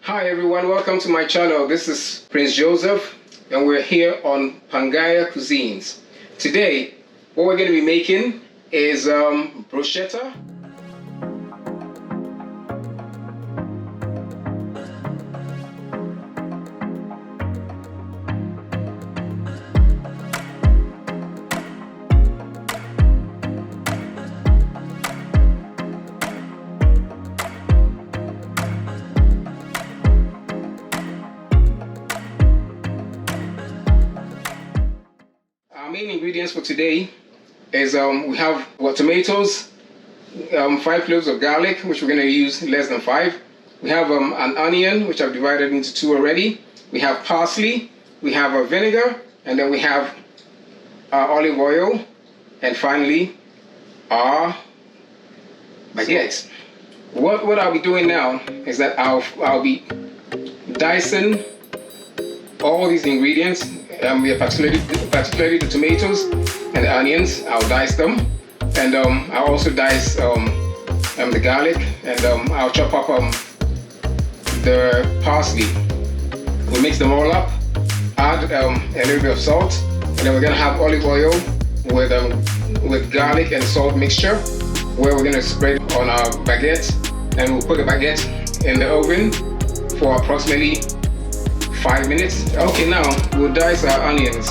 Hi everyone, welcome to my channel. This is Prince Joseph and we're here on Pangaya Cuisines. Today, what we're going to be making is bruschetta. Our main ingredients for today is we have tomatoes, 5 cloves of garlic, which we're going to use less than 5. We have an onion, which I've divided into 2 already. We have parsley, we have a vinegar, and then we have olive oil, and finally our baguette. What I'll be doing now is that I'll be dicing all these ingredients. Particularly the tomatoes and the onions. I'll dice them, and I'll also dice the garlic, and I'll chop up the parsley. We'll mix them all up, add a little bit of salt, and then we're gonna have olive oil with garlic and salt mixture, where we're gonna spread on our baguette, and we'll put the baguette in the oven for approximately 5 minutes. Okay, now we'll dice our onions.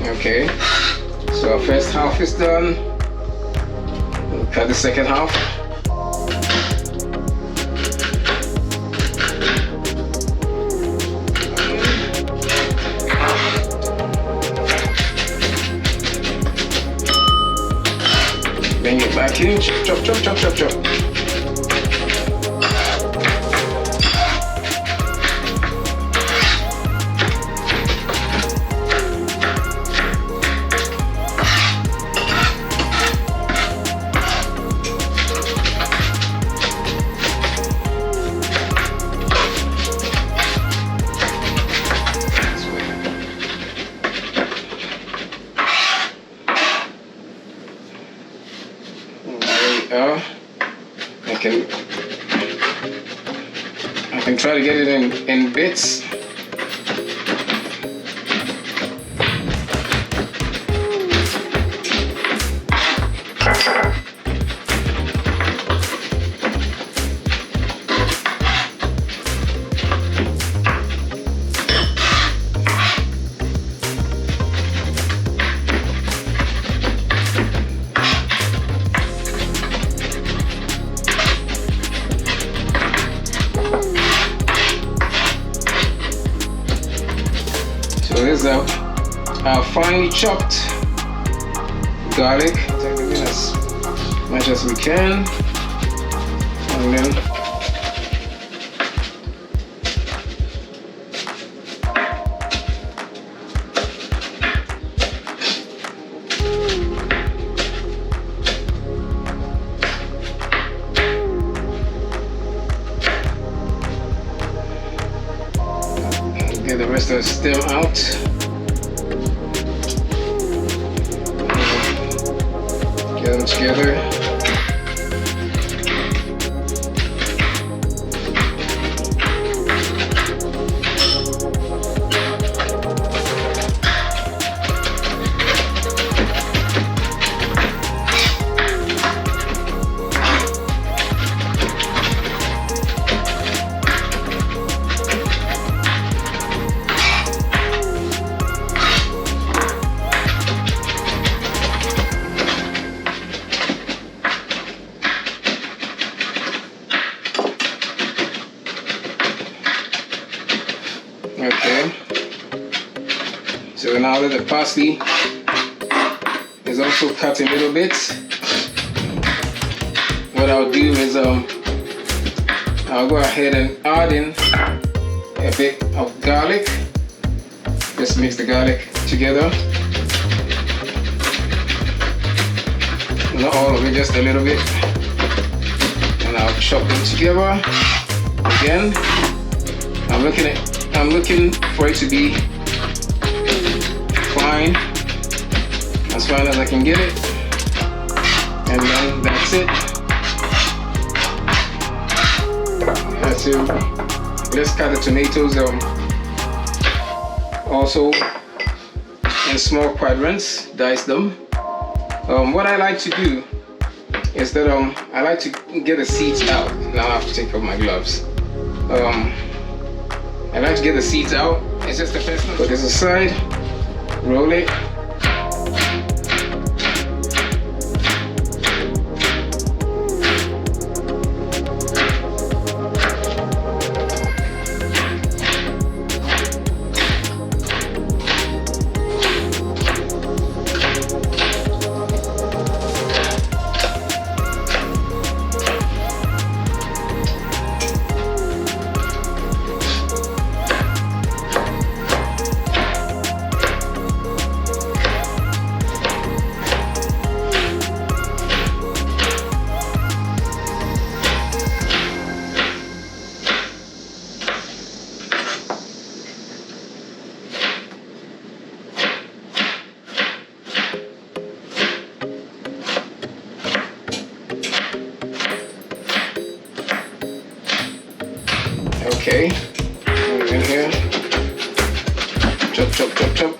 Okay, so our first half is done. We'll cut the second half. Bring it back in, chop, chop, chop, chop, chop. I can try to get it in bits. So here's our finely chopped garlic. Take it in as much as we can, and then get the rest of the stem out. Get them together. Okay, so now that the parsley is also cut in little bits, what I'll do is I'll go ahead and add in a bit of garlic. Just mix the garlic together. Not all of it, just a little bit. chop them together. Again, I'm looking for it to be fine, as fine as I can get it, and then that's it. That's it. Let's cut the tomatoes also in small quadrants, dice them. What I like to do is that I like to get the seeds out. Now I have to take off my gloves. I like to get the seeds out. It's just the first one. Put this aside, roll it. Okay, in here, chop, chop, chop, chop.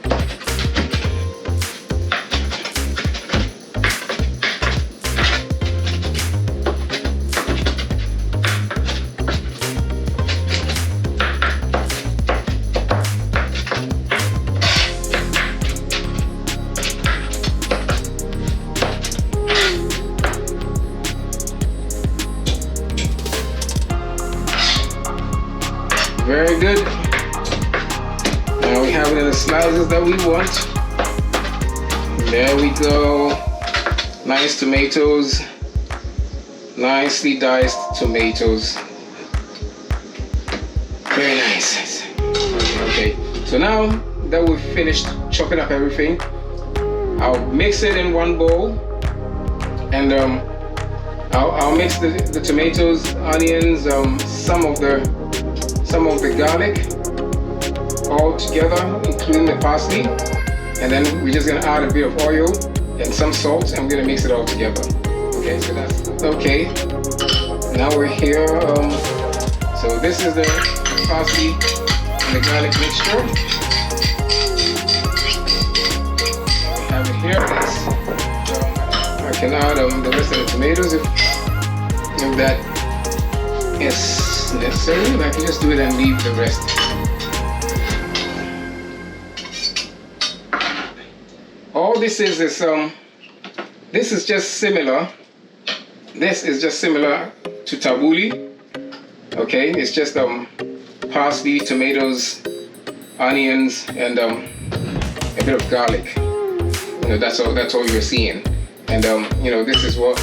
Very good. Now we have it in the slices that we want. There we go. Nice tomatoes. Nicely diced tomatoes. Very nice. Okay, so now that we've finished chopping up everything, I'll mix it in one bowl, and I'll mix the tomatoes, onions, some of the garlic all together, including the parsley, and then we're just gonna add a bit of oil and some salt, and we're gonna mix it all together. Okay, so that's okay. Now we're here. So this is the parsley and the garlic mixture. We have it here. I can add the rest of the tomatoes if that is necessary. I can just do it and leave the rest. All this is this is just similar. This is just similar to tabbouleh. Okay, it's just parsley, tomatoes, onions, and a bit of garlic. You know, that's all you're seeing. And you know, this is what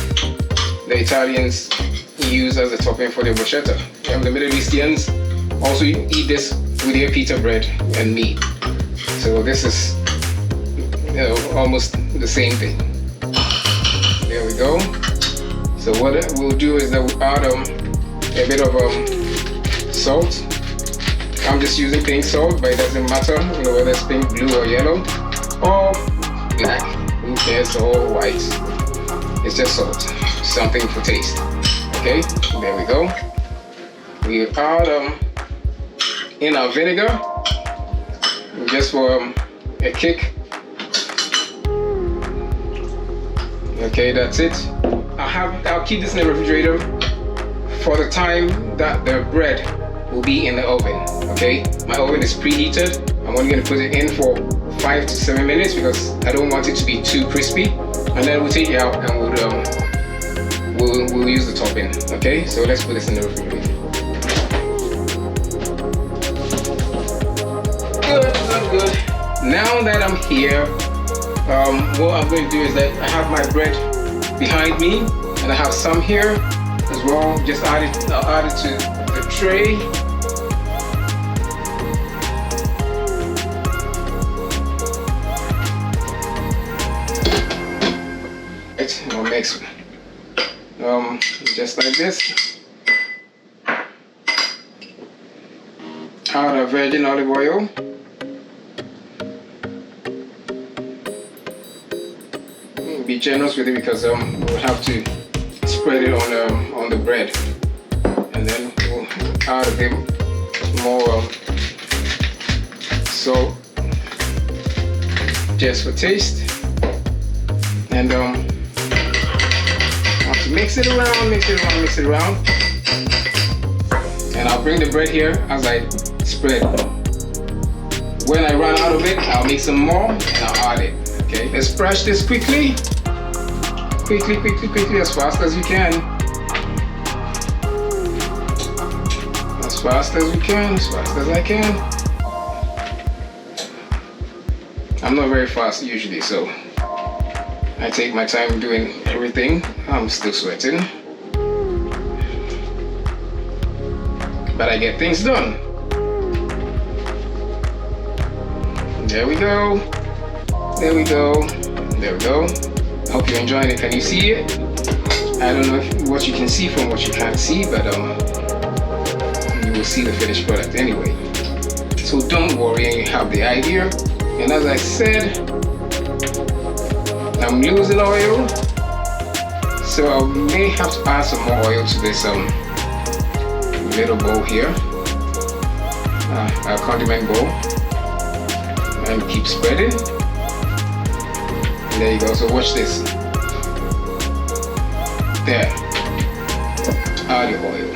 the Italians use as a topping for their bruschetta. The Middle Easterns also eat this with their pita bread and meat. So this is, you know, almost the same thing. There we go. So what we'll do is that we'll add a bit of salt. I'm just using pink salt, but it doesn't matter, you know, whether it's pink, blue, or yellow, or black. Who cares, or white? It's just salt, something for taste. Okay, there we go. We add in our vinegar, just for a kick. Okay, that's it. I'll keep this in the refrigerator for the time that the bread will be in the oven. Okay, my oven is preheated. I'm only going to put it in for 5 to 7 minutes because I don't want it to be too crispy. And then we'll take it out and we'll use the topping. Okay, so let's put this in the refrigerator. Good. Now that I'm here, what I'm going to do is that I have my bread behind me, and I have some here as well. Just I'll add it to the tray. I'll mix just like this. out of virgin olive oil. Be generous with it because we'll have to spread it on the bread, and then we'll add a bit more salt just for taste, and have to mix it around, and I'll bring the bread here as I spread. When I run out of it, I'll make some more and I'll add it. Okay, let's brush this quickly, as fast as you can. As fast as we can, as fast as I can. I'm not very fast usually, so I take my time doing everything. I'm still sweating, but I get things done. There we go. There we go. There we go. I hope you're enjoying it. Can you see it? I don't know what you can see from what you can't see, but you will see the finished product anyway. So don't worry, you have the idea. And as I said, I'm losing oil, so I may have to add some more oil to this little bowl here, a condiment bowl, and keep spreading. There you go. So watch this. There. Add the oil.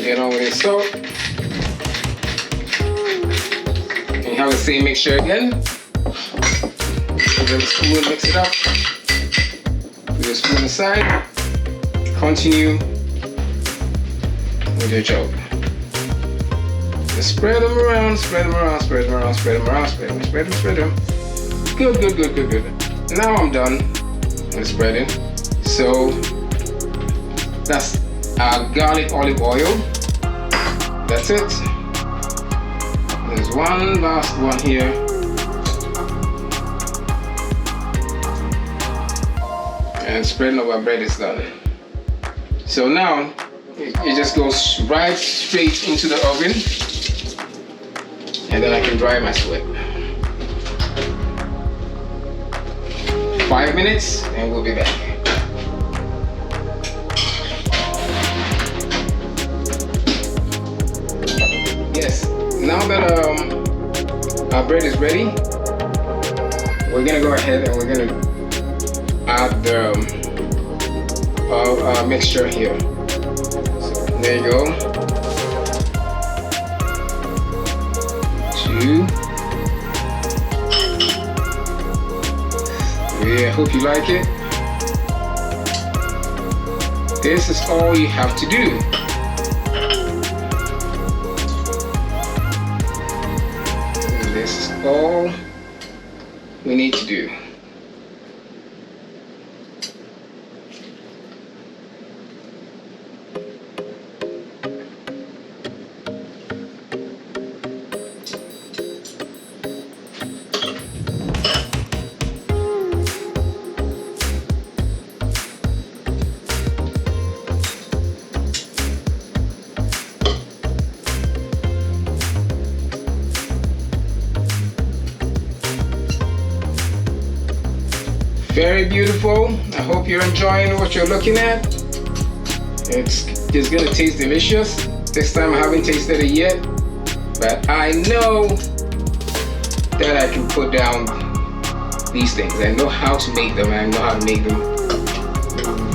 Get on with the salt. And you have the same mixture again. With a spoon, mix it up. Put your spoon aside. Continue with your job. Just spread them around, spread them around, spread them around, spread them around, spread them, spread them, spread them. Good, good, good, good, good. Now I'm done with spreading. So that's our garlic olive oil. That's it. There's one last one here. And spreading of our bread is done. So now it just goes right straight into the oven, and then I can dry my sweat. 5 minutes and we'll be back. Yes, now that our bread is ready, we're gonna go ahead and we're gonna add the mixture here. So there you go. 2, 3. I hope you like it. This is all you have to do. This is all we need to do. Very beautiful. I hope you're enjoying what you're looking at. It's just gonna taste delicious. This time I haven't tasted it yet, but I know that I can put down these things. I know how to make them, and I know how to make them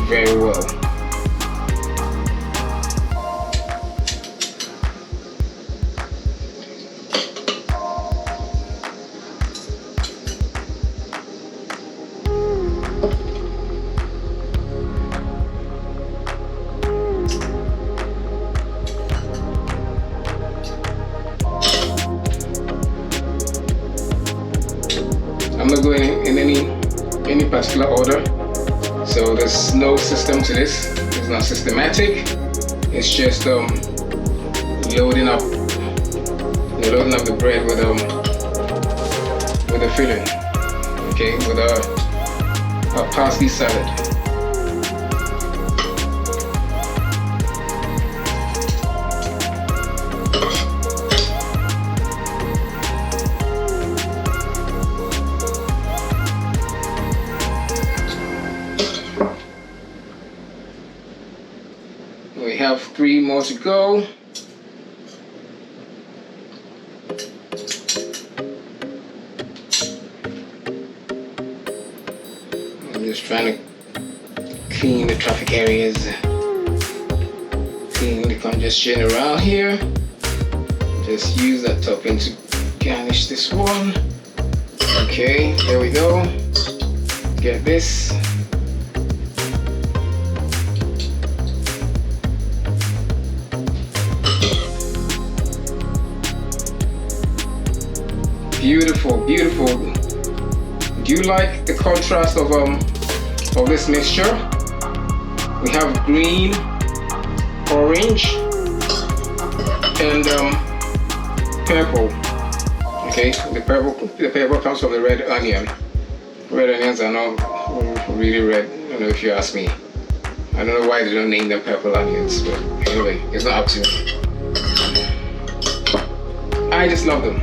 very well. I'm not going in any particular order, so there's no system to this. It's not systematic. It's just loading up You're loading up the bread with a filling, okay, with a parsley salad. We have 3 more to go. I'm just trying to clean the traffic areas, clean the congestion around here. Just use that topping to garnish this one. Okay, there we go. Get this. Beautiful, beautiful. Do you like the contrast of this mixture? We have green, orange, and purple. Okay, the purple comes from the red onion. Red onions are not really red, you know, if you ask me. I don't know why they don't name them purple onions, but anyway, it's not up to me. I just love them.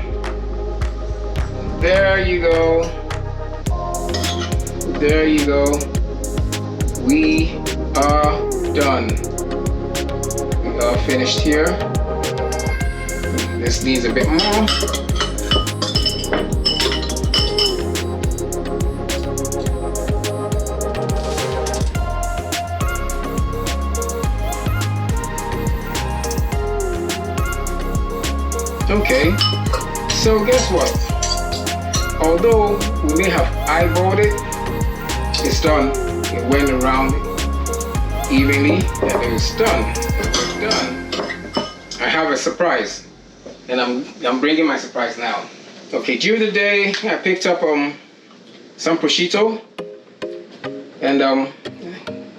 There you go. There you go. We are done. We are finished here. This needs a bit more. Okay, so guess what? Although we may have eyeballed it, it's done. It went around evenly and it's done. It's done. I have a surprise, and I'm bringing my surprise now. Okay, during the day I picked up some prosciutto, and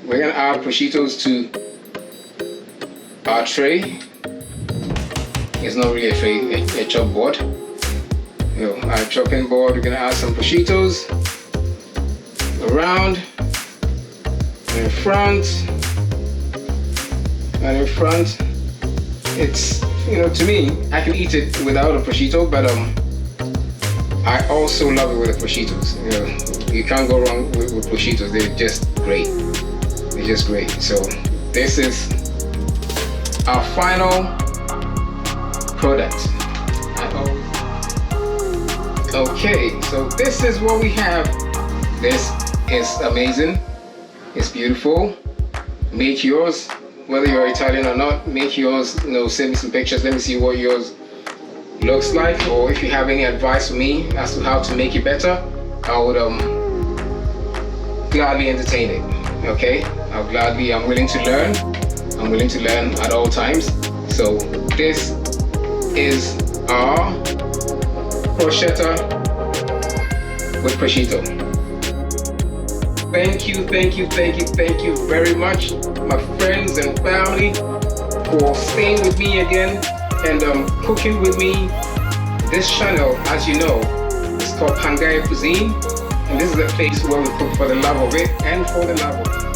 we're gonna add prosciuttos to our tray. It's not really a tray, a chop board. Our chopping board, we're gonna add some prosciuttos around and in front and in front. It's, you know, to me, I can eat it without a prosciutto, but I also love it with the prosciuttos. You know, you can't go wrong with prosciuttos. They're just great. They're just great. So this is our final product. Okay, so this is what we have. This is amazing. It's beautiful. Make yours, whether you're Italian or not. Make yours. You know, send me some pictures. Let me see what yours looks like, or if you have any advice for me as to how to make it better, I would gladly entertain it. Okay, I'm willing to learn. I'm willing to learn at all times. So this is our Bruschetta with prosciutto. Thank you very much, my friends and family, for staying with me again and cooking with me. This channel, as you know, is called Hungarian Cuisine, and this is a place where we cook for the love of it and for the love of it.